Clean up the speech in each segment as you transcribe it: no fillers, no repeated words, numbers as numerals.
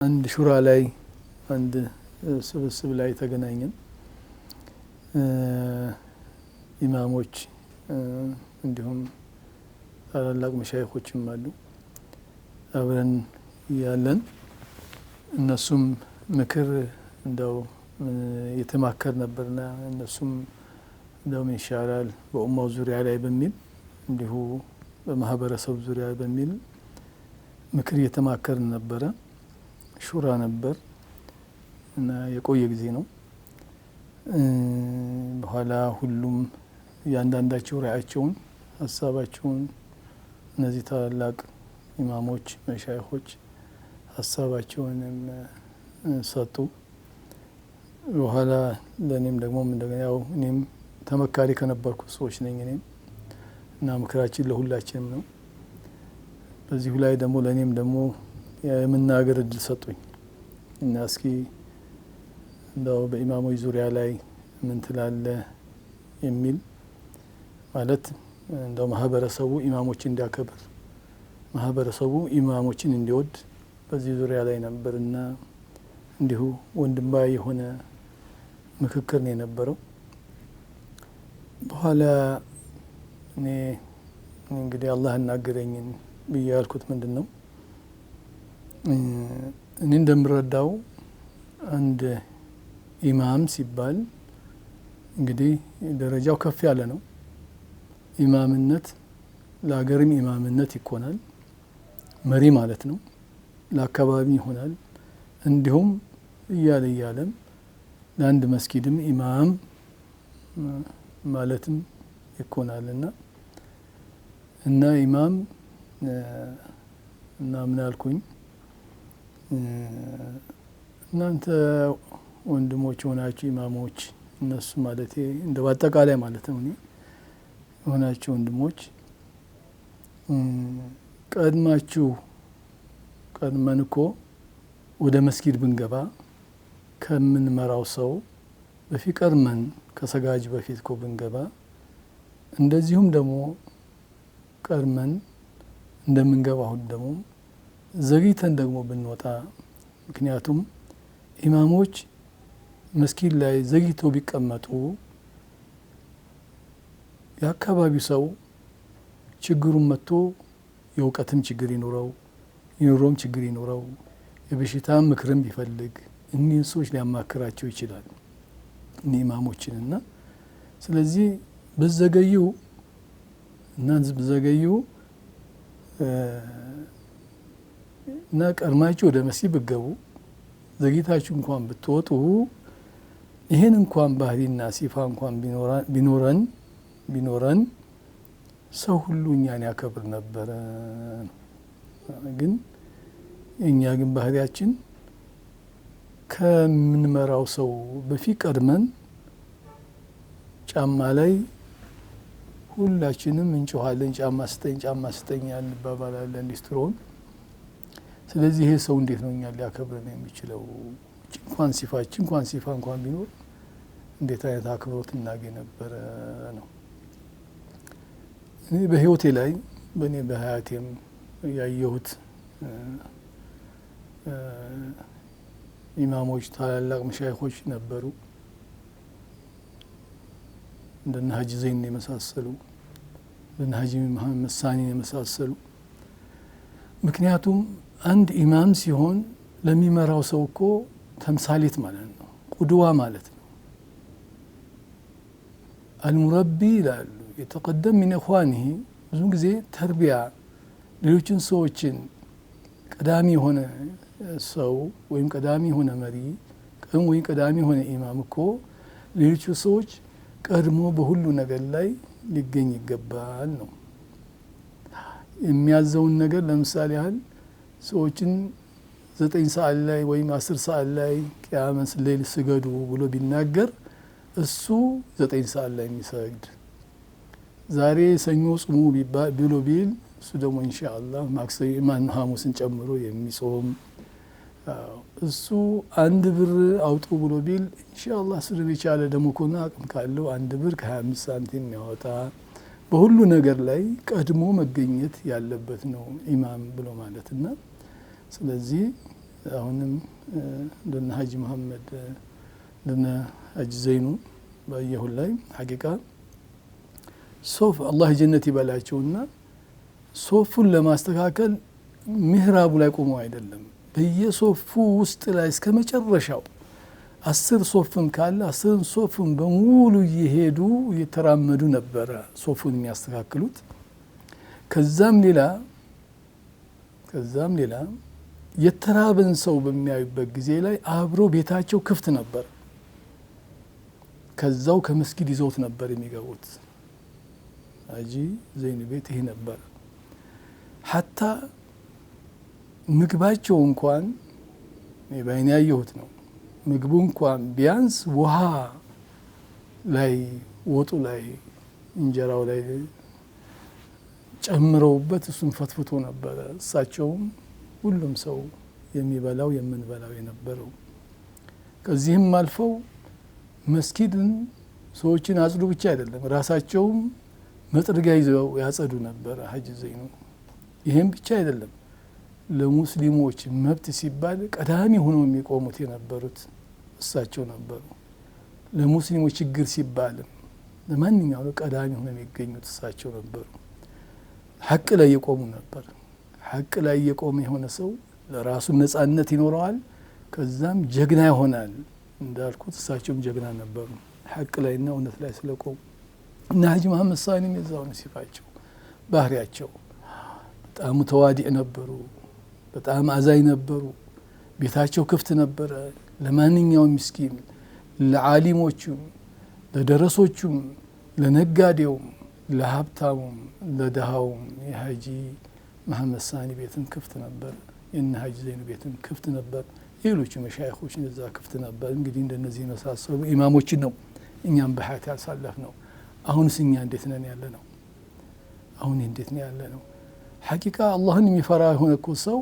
አንድ ሹራ ላይ አንድ ስብስብ ላይ ተገናኘን። ኢማሞች እንዲሁም ታላላቅ መሻይኾችም አሉ። አብረን ያለን እነሱም ምክር እንደው የተማከር ነበርና እነሱም እንደው ምን ይሻላል በኡማው ዙሪያ ላይ በሚል እንዲሁ በማህበረሰብ ዙሪያ በሚል ምክር የተማከርን ነበረ። ሹራ ነበር እና የቆየ ጊዜ ነው። በኋላ ሁሉም ያንዳንዳቸው ራዕያቸውን ሀሳባቸውን እነዚህ ታላላቅ ኢማሞች መሻይኾች ሀሳባቸውን ሰጡ። በኋላ ለኔም ደግሞ እንደገና ያው እኔም ተመካሪ ከነበርኩ ሰዎች ነኝ እኔም እና ምክራችን ለሁላችንም ነው። በዚሁ ላይ ደግሞ ለኔም ደግሞ የመናገር እድል ሰጡኝ እና እስኪ እንደው በኢማሞች ዙሪያ ላይ ምን ትላለህ የሚል ማለት እንደው ማህበረሰቡ ኢማሞችን እንዲያከብር ማህበረሰቡ ኢማሞችን እንዲወድ በዚህ ዙሪያ ላይ ነበርና እንዲሁ ወንድማዊ የሆነ ምክክር ነው የነበረው። በኋላ እኔ እንግዲህ አላህ እናገረኝን ብዬ ያልኩት ምንድነው እኔ እንደምረዳው አንድ ኢማም ሲባል እንግዲህ ደረጃው ከፍ ያለ ነው። ኢማምነት ለሀገርም ኢማምነት ይኮናል፣ መሪ ማለት ነው። ለአካባቢ ይሆናል፣ እንዲሁም እያለም ለአንድ መስጊድም ኢማም ማለትም ይኮናልና እና ኢማም እና ምን አልኩኝ እናንተ ወንድሞች ሆናችሁ ኢማሞች እነሱ ማለቴ እንደ በአጠቃላይ ማለት ነው እኔ ሆናችሁ ወንድሞች ቀድመን እኮ ወደ መስጊድ ብንገባ ከምንመራው ሰው በፊት ቀድመን ከሰጋጅ በፊት እኮ ብንገባ እንደዚሁም ደግሞ ቀድመን እንደምንገባ ሁሉ ደግሞ ዘግይተን ደግሞ ብንወጣ ምክንያቱም ኢማሞች መስጊድ ላይ ዘግይተው ቢቀመጡ የአካባቢው ሰው ችግሩን መጥቶ የእውቀትም ችግር ይኖረውም ችግር ይኖረው የበሽታም ምክርም ቢፈልግ እኒህን ሰዎች ሊያማክራቸው ይችላል እኒ ኢማሞችንና ስለዚህ ብዘገዩ እና ቀድማችሁ ወደ መስጊድ ብትገቡ ዘግይታችሁ እንኳን ብትወጡ ይሄን እንኳን ባህሪና ሲፋ እንኳን ቢኖረን ሰው ሁሉ እኛን ያከብር ነበረ። ግን እኛ ግን ባህሪያችን ከምንመራው ሰው በፊት ቀድመን ጫማ ላይ ሁላችንም እንጮሃለን። ጫማ ስጠኝ እንባባላለን ሊስትሮን። ስለዚህ ይሄ ሰው እንዴት ነው እኛን ሊያከብረን የሚችለው? እንኳን ሲፋ እንኳን ቢኖር እንዴት አይነት አክብሮት እናገኝ ነበረ ነው። እኔ በህይወቴ ላይ በሀያቴም ያየሁት ኢማሞች ታላላቅ መሻይኾች ነበሩ እንደነ ሀጂ ዘይን የመሳሰሉ እንደነ ሀጂ መሐመድ ሳኒ የመሳሰሉ። ምክንያቱም አንድ ኢማም ሲሆን ለሚመራው ሰው እኮ ተምሳሌት ማለት ነው፣ ቁድዋ ማለት ነው። አልሙረቢ ይላሉ የተቀደም ሚን ኢኽዋኒሂ። ብዙ ጊዜ ተርቢያ ሌሎችን ሰዎችን ቀዳሚ የሆነ ሰው ወይም ቀዳሚ የሆነ መሪ ወይም ቀዳሚ የሆነ ኢማም እኮ ሌሎቹ ሰዎች ቀድሞ በሁሉ ነገር ላይ ሊገኝ ይገባል ነው የሚያዘውን ነገር። ለምሳሌ ያህል ሰዎችን 9 ሰዓት ላይ ወይም 10 ሰዓት ላይ ቂያመት ሌሊት ስገዱ ብሎ ቢናገር እሱ 9 ሰዓት ላይ የሚሰግድ፣ ዛሬ ሰኞ ጾሙ ብሎ ቢል እሱ ደግሞ ኢንሻአላህ ማክሰኞ ሐሙስን ጨምሮ የሚጾም፣ እሱ 1 ብር አውጡ ብሎ ቢል ኢንሻአላህ እሱን የቻለ ደግሞ ከሆነ አቅም ካለው 1 ብር ከ25 ሳንቲም የሚያወጣ በሁሉ ነገር ላይ ቀድሞ መገኘት ያለበት ነው ኢማም ብሎ ማለትና ስለዚህ አሁንም እንደነ ሀጂ መሐመድ እንደነ ሀጂ ዘይኑ ባየሁን ላይ ሐቂቃ ሶፍ አላህ ጀነት ይበላቸውና ሶፉን ለማስተካከል ምህራቡ ላይ ቆመው አይደለም በየሶፉ ውስጥ ላይ እስከ መጨረሻው 10 ሶፍም ካለ 10 ሶፍም በሙሉ እየሄዱ እየተራመዱ ነበረ ሶፉን የሚያስተካክሉት። ከዛም ሌላ የተራበን ሰው በሚያዩበት ጊዜ ላይ አብሮ ቤታቸው ክፍት ነበር። ከዛው ከመስጊድ ይዘውት ነበር የሚገቡት። ሀጂ ዘይኑ ቤት ይሄ ነበር። ሐታ ምግባቸው እንኳን በአይኔ ያየሁት ነው። ምግቡ እንኳን ቢያንስ ውሃ ላይ ወጡ ላይ እንጀራው ላይ ጨምረውበት እሱን ፈትፍቶ ነበር። እሳቸውም ሁሉም ሰው የሚበላው የምንበላው የነበረው። ከዚህም አልፈው መስጊድን ሰዎችን አጽዱ ብቻ አይደለም ራሳቸውም መጥረጊያ ይዘው ያጸዱ ነበር ሀጂ ዘይኑ። ይሄም ብቻ አይደለም ለሙስሊሞች መብት ሲባል ቀዳሚ ሆነው የሚቆሙት የነበሩት እሳቸው ነበሩ። ለሙስሊሞች ችግር ሲባል ለማንኛውም ቀዳሚ ሆነው የሚገኙት እሳቸው ነበሩ። ሐቅ ላይ የቆሙ ነበር። ሐቅ ላይ የቆመ የሆነ ሰው ለራሱ ነጻነት ይኖረዋል፣ ከዛም ጀግና ይሆናል። እንዳልኩት እሳቸውም ጀግና ነበሩ ሐቅ ላይና እውነት ላይ ስለቆሙ። እና ሀጂ መሐመድ ሳኒም የዛው ነው ሲፋቸው ባህሪያቸው። በጣም ተዋዲዕ ነበሩ፣ በጣም አዛኝ ነበሩ። ቤታቸው ክፍት ነበረ ለማንኛውም ምስኪን፣ ለዓሊሞቹም፣ ለደረሶቹም፣ ለነጋዴውም፣ ለሀብታሙም፣ ለድሃውም የሀጂ መሐመድ ሳኒ ቤትም ክፍት ነበር። የነ ሀጂ ዘይኑ ቤትም ክፍት ነበር። ሌሎች መሻይኾች እዛ ክፍት ነበር። እንግዲህ እንደነዚህ የመሳሰሉ ኢማሞችን ነው እኛም በሐያት ያሳለፍ ነው። አሁንስ እኛ እንዴት ነን ያለ ነው? አሁን እንዴት ነው ያለ ነው? ሐቂቃ አላህን የሚፈራ የሆነ እኮ ሰው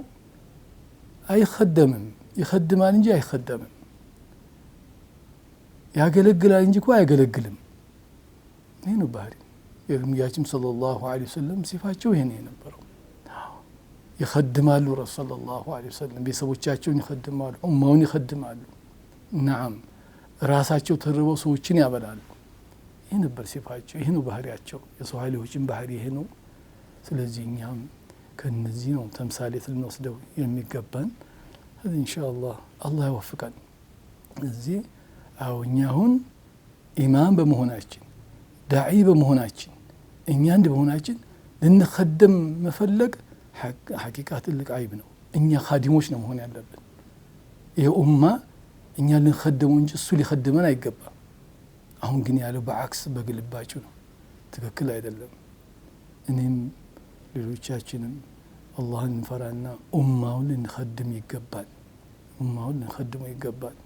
አይኸደምም። ይኸድማል እንጂ አይኸደምም። ያገለግላል እንጂ እኮ አይገለግልም። ይሄ ነው ባህሪ የነቢያችን ሰለላሁ ዐለይሂ ወሰለም ሲፋቸው ይሄ ነው የነበረው። ይኸድማሉ ረሱል ሰለላሁ ዐለይሂ ወሰለም ቤተሰቦቻቸውን ይኸድማሉ፣ ኡማውን ይኸድማሉ። ነዓም ራሳቸው ተርበው ሰዎችን ያበላሉ። ይሄ ነበር ሲፋቸው፣ ይሄ ነው ባህሪያቸው። የሷሊሆችን ባህሪ ይሄ ነው። ስለዚህ እኛም ከነዚህ ነው ተምሳሌት ልንወስደው የሚገባን። ኢንሻአላህ አላህ ይወፍቀን። እዚህ እኛ አሁን ኢማም በመሆናችን ዳዒ በመሆናችን እኛ አንድ በመሆናችን ልንኸደም መፈለግ ሐቂቃ ትልቅ አይብ ነው። እኛ ኻዲሞች ነው መሆን ያለብን። ይሄ ኡማ እኛ ልንኸደመው እንጂ እሱ ሊኸድመን አይገባም። አሁን ግን ያለው በአክስ በግልባጩ ነው። ትክክል አይደለም። እኔም ሌሎቻችንም አላህን እንፈራና ኡማውን ልንኸድም ይገባል። ኡማውን ልንኸድመው ይገባል።